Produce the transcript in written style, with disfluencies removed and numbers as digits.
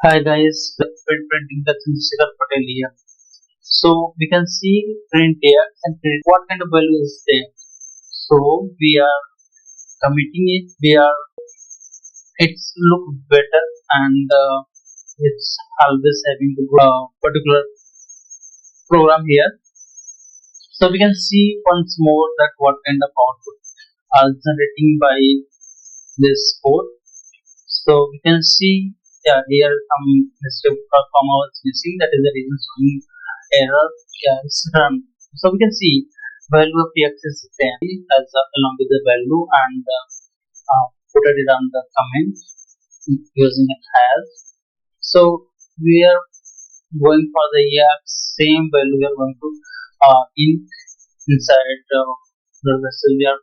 Hi guys, print printing the Chandrasekhar Patel here. So we can see print here and print what kind of value is there. So we are committing it. We are it's look better and it's always having the particular program here. So we can see once more that what kind of output are generating by this code. So we can see here some mistake or comma was missing. That is the reason showing error. Yeah, it's run. So we can see value of x is 10 as along with the value and put it on the comment using a hash. So we are going for the same value we are going to in inside the vessel we are